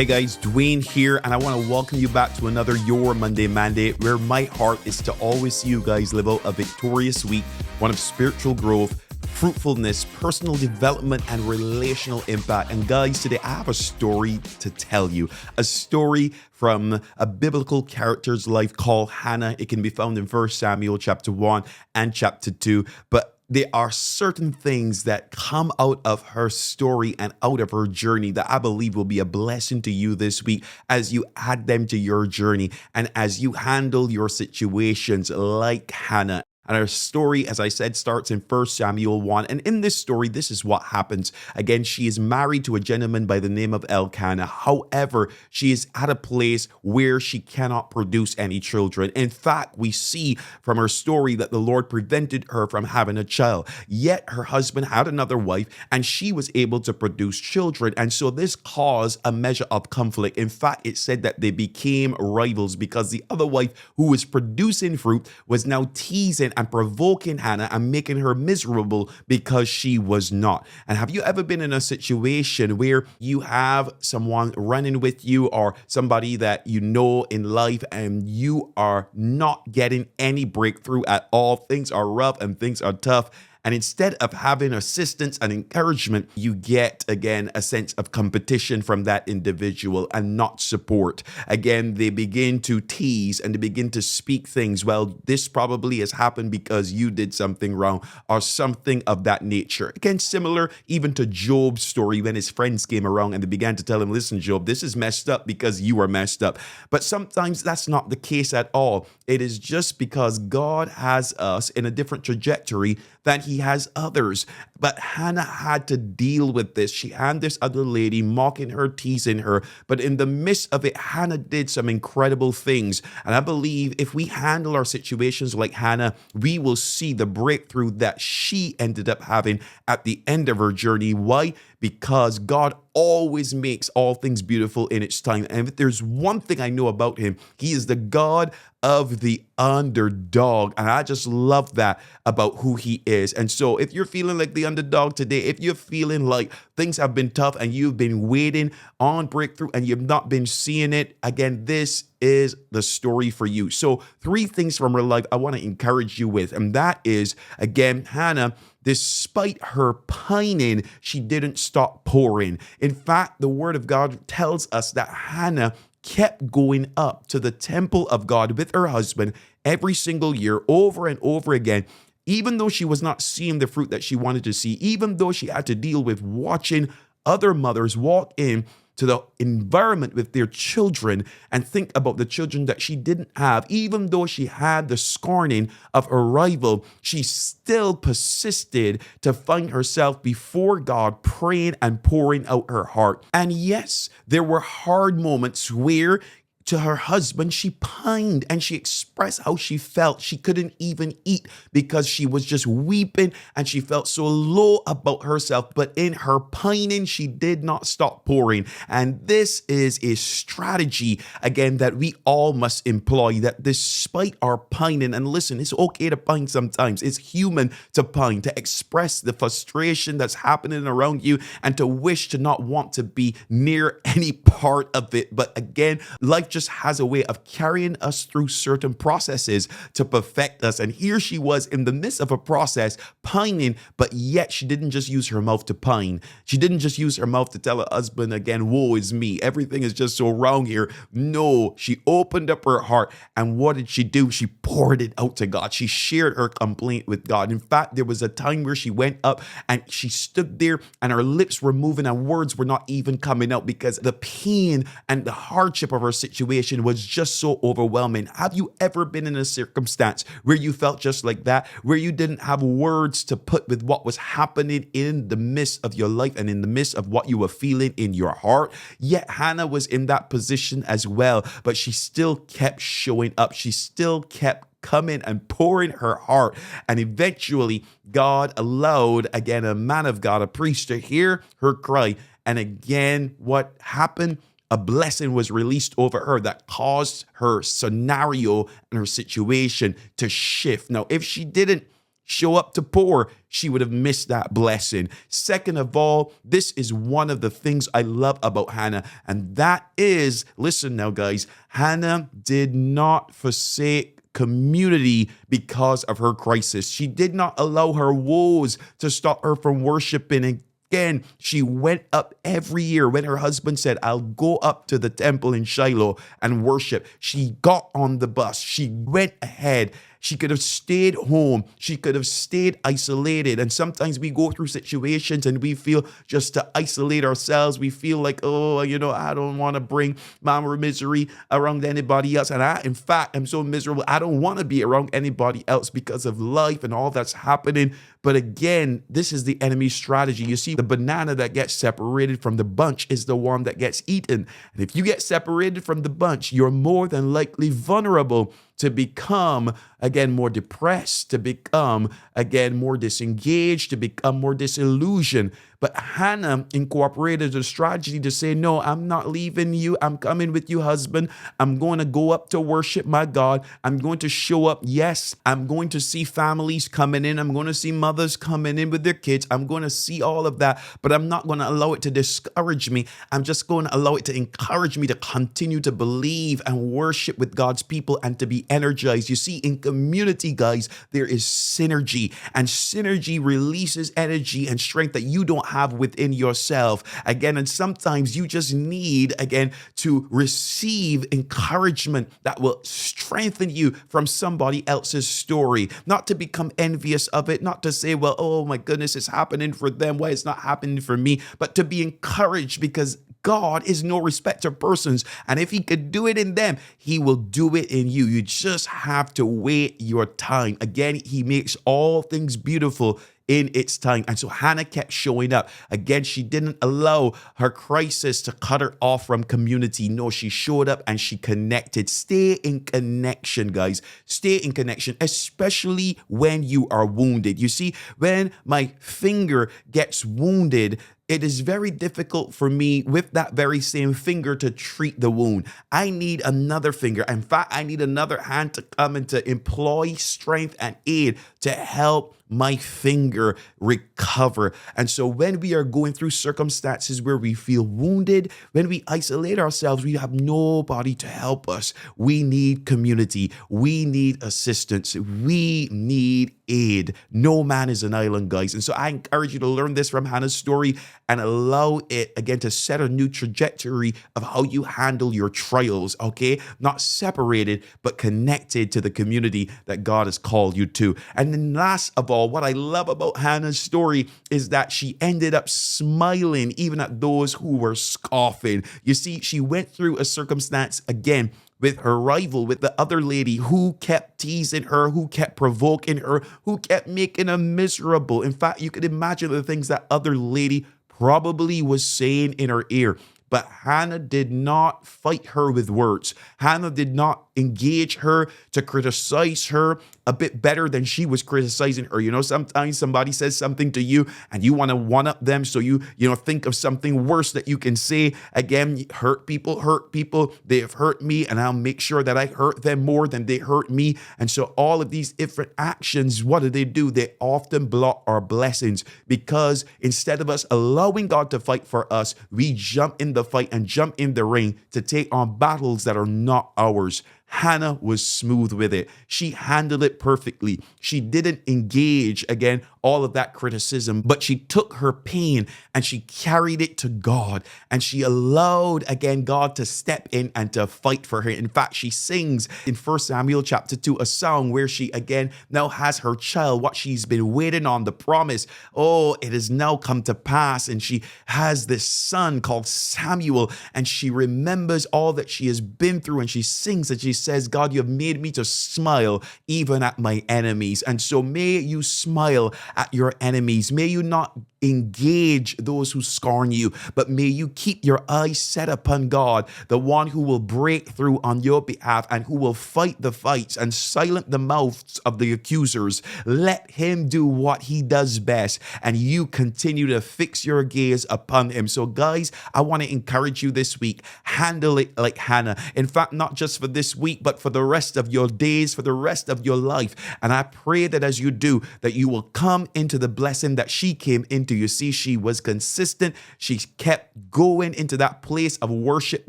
Hey guys, Dwayne here, and I want to welcome you back to another Your Monday Mandate, where my heart is to always see you guys live out a victorious week, one of spiritual growth, fruitfulness, personal development, and relational impact. And guys, today I have a story to tell you, a story from a biblical character's life called Hannah. It can be found in 1 Samuel chapter 1 and chapter 2, but there are certain things that come out of her story and out of her journey that I believe will be a blessing to you this week as you add them to your journey and as you handle your situations like Hannah. And our story, as I said, starts in 1 Samuel 1. And in this story, this is what happens. Again, she is married to a gentleman by the name of Elkanah. However, she is at a place where she cannot produce any children. In fact, we see from her story that the Lord prevented her from having a child. Yet her husband had another wife and she was able to produce children. And so this caused a measure of conflict. In fact, it said that they became rivals because the other wife who was producing fruit was now teasing and provoking Hannah and making her miserable because she was not. And have you ever been in a situation where you have someone running with you or somebody that you know in life and you are not getting any breakthrough at all? Things are rough and things are tough. And instead of having assistance and encouragement, you get, again, a sense of competition from that individual and not support. Again, they begin to tease and they begin to speak things. Well, this probably has happened because you did something wrong or something of that nature. Again, similar even to Job's story when his friends came around and they began to tell him, listen, Job, this is messed up because you are messed up. But sometimes that's not the case at all. It is just because God has us in a different trajectory than he has others. But Hannah had to deal with this. She had this other lady mocking her, teasing her. But in the midst of it, Hannah did some incredible things. And I believe if we handle our situations like Hannah, we will see the breakthrough that she ended up having at the end of her journey. Why? Because God always makes all things beautiful in its time. And if there's one thing I know about him, he is the God of the underdog. And I just love that about who he is. And so if you're feeling like the underdog today, if you're feeling like things have been tough and you've been waiting on breakthrough and you've not been seeing it, again, this is the story for you. So 3 things from her life I want to encourage you with. And that is, again, Hannah, despite her pining, she didn't stop pouring. In fact, the word of God tells us that Hannah kept going up to the temple of God with her husband every single year over and over again, even though she was not seeing the fruit that she wanted to see, even though she had to deal with watching other mothers walk in to the environment with their children and think about the children that she didn't have. Even though she had the scorning of her rival, she still persisted to find herself before God, praying and pouring out her heart. And yes, there were hard moments where to her husband, she pined and she expressed how she felt. She couldn't even eat because she was just weeping and she felt so low about herself. But in her pining, she did not stop pouring. And this is a strategy, again, that we all must employ, that despite our pining, and listen, it's okay to pine sometimes. It's human to pine, to express the frustration that's happening around you and to wish to not want to be near any part of it. But again, life just has a way of carrying us through certain processes to perfect us. And here she was in the midst of a process, pining, but yet she didn't just use her mouth to pine. She didn't just use her mouth to tell her husband again, woe is me, everything is just so wrong here. No, she opened up her heart. And what did she do? She poured it out to God. She shared her complaint with God. In fact, there was a time where she went up and she stood there and her lips were moving and words were not even coming out because the pain and the hardship of her situation was just so overwhelming. Have you ever been in a circumstance where you felt just like that, where you didn't have words to put with what was happening in the midst of your life and in the midst of what you were feeling in your heart? Yet Hannah was in that position as well, but she still kept showing up. She still kept coming and pouring her heart. And eventually, God allowed, again, a man of God, a priest, to hear her cry. And again, what happened? A blessing was released over her that caused her scenario and her situation to shift. Now, if she didn't show up to poor, she would have missed that blessing. Second of all, this is one of the things I love about Hannah, and that is, listen now, guys, Hannah did not forsake community because of her crisis. She did not allow her woes to stop her from worshiping. Again, she went up every year when her husband said, I'll go up to the temple in Shiloh and worship. She got on the bus. She went ahead. She could have stayed home. She could have stayed isolated. And sometimes we go through situations and we feel just to isolate ourselves. We feel like, oh, I don't want to bring mama misery around anybody else. And in fact, I'm so miserable. I don't want to be around anybody else because of life and all that's happening. But again, this is the enemy's strategy. You see, the banana that gets separated from the bunch is the one that gets eaten. And if you get separated from the bunch, you're more than likely vulnerable to become, again, more depressed, to become, again, more disengaged, to become more disillusioned. But Hannah incorporated a strategy to say, no, I'm not leaving you. I'm coming with you, husband. I'm going to go up to worship my God. I'm going to show up. Yes, I'm going to see families coming in. I'm going to see mothers coming in with their kids. I'm going to see all of that, but I'm not going to allow it to discourage me. I'm just going to allow it to encourage me to continue to believe and worship with God's people and to be energized. You see, in community, guys, there is synergy, and synergy releases energy and strength that you don't have within yourself. Again, and sometimes you just need, again, to receive encouragement that will strengthen you from somebody else's story, not to become envious of it, not to say, well, oh my goodness, it's happening for them, why it's not happening for me, but to be encouraged because God is no respecter of persons. And if he could do it in them, he will do it in you. You just have to wait your time. Again, he makes all things beautiful in its time. And so Hannah kept showing up. Again, she didn't allow her crisis to cut her off from community. No, she showed up and she connected. Stay in connection, guys. Stay in connection, especially when you are wounded. You see, when my finger gets wounded, it is very difficult for me with that very same finger to treat the wound. I need another finger. In fact, I need another hand to come and to employ strength and aid to help my finger recover. And so when we are going through circumstances where we feel wounded, when we isolate ourselves, we have nobody to help us. We need community. We need assistance. We need aid. No man is an island, guys. And so I encourage you to learn this from Hannah's story and allow it, again, to set a new trajectory of how you handle your trials, okay? Not separated, but connected to the community that God has called you to. And then last of all, what I love about Hannah's story is that she ended up smiling even at those who were scoffing. You see, she went through a circumstance, again, with her rival, with the other lady who kept teasing her, who kept provoking her, who kept making her miserable. In fact, you could imagine the things that other lady probably was saying in her ear. But Hannah did not fight her with words. Hannah did not engage her to criticize her a bit better than she was criticizing her. You know, sometimes somebody says something to you and you want to one-up them. So you think of something worse that you can say. Again, hurt people. They have hurt me and I'll make sure that I hurt them more than they hurt me. And so all of these different actions, what do? They often block our blessings because instead of us allowing God to fight for us, we jump in the fight and jump in the ring to take on battles that are not ours. Hannah was smooth with it. She handled it perfectly. She didn't engage, again, all of that criticism, but she took her pain and she carried it to God. And she allowed, again, God to step in and to fight for her. In fact, she sings in 1 Samuel chapter 2, a song where she, again, now has her child, what she's been waiting on, the promise. Oh, it has now come to pass. And she has this son called Samuel, and she remembers all that she has been through, and she sings and she says, God, you have made me to smile even at my enemies. And so may you smile at your enemies. May you not engage those who scorn you, but may you keep your eyes set upon God, the one who will break through on your behalf and who will fight the fights and silence the mouths of the accusers. Let him do what he does best, and you continue to fix your gaze upon him. So guys, I want to encourage you this week, handle it like Hannah. In fact, not just for this week, but for the rest of your days, for the rest of your life. And I pray that as you do, that you will come into the blessing that she came into. You see, she was consistent. She kept going into that place of worship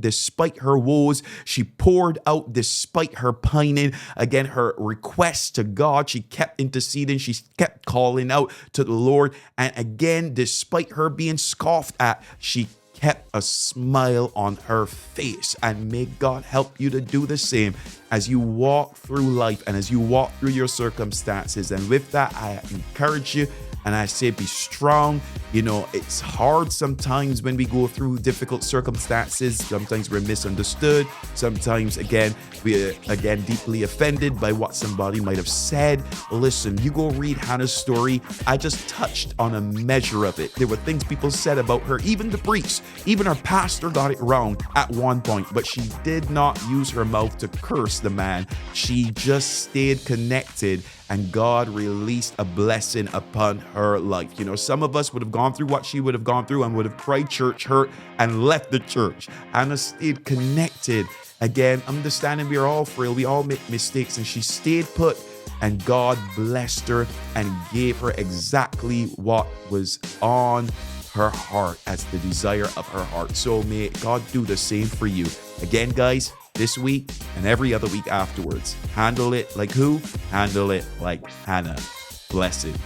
despite her woes. She poured out despite her pining. Again, her requests to God, she kept interceding. She kept calling out to the Lord. And again, despite her being scoffed at, she kept a smile on her face. And may God help you to do the same as you walk through life and as you walk through your circumstances. And with that, I encourage you and I say, be strong. You know, it's hard sometimes when we go through difficult circumstances. Sometimes we're misunderstood. Sometimes, again, we're deeply offended by what somebody might have said. Listen, you go read Hannah's story. I just touched on a measure of it. There were things people said about her. Even the priest, even her pastor got it wrong at one point, but she did not use her mouth to curse the man. She just stayed connected, and God released a blessing upon her life. You know, some of us would have gone through what she would have gone through and would have cried church hurt and left the church. Hannah stayed connected. Again, understanding we are all frail, we all make mistakes, and she stayed put, and God blessed her and gave her exactly what was on her heart as the desire of her heart. So may God do the same for you. Again, guys, this week and every other week afterwards, handle it like who? Handle it like Hannah. Blessings.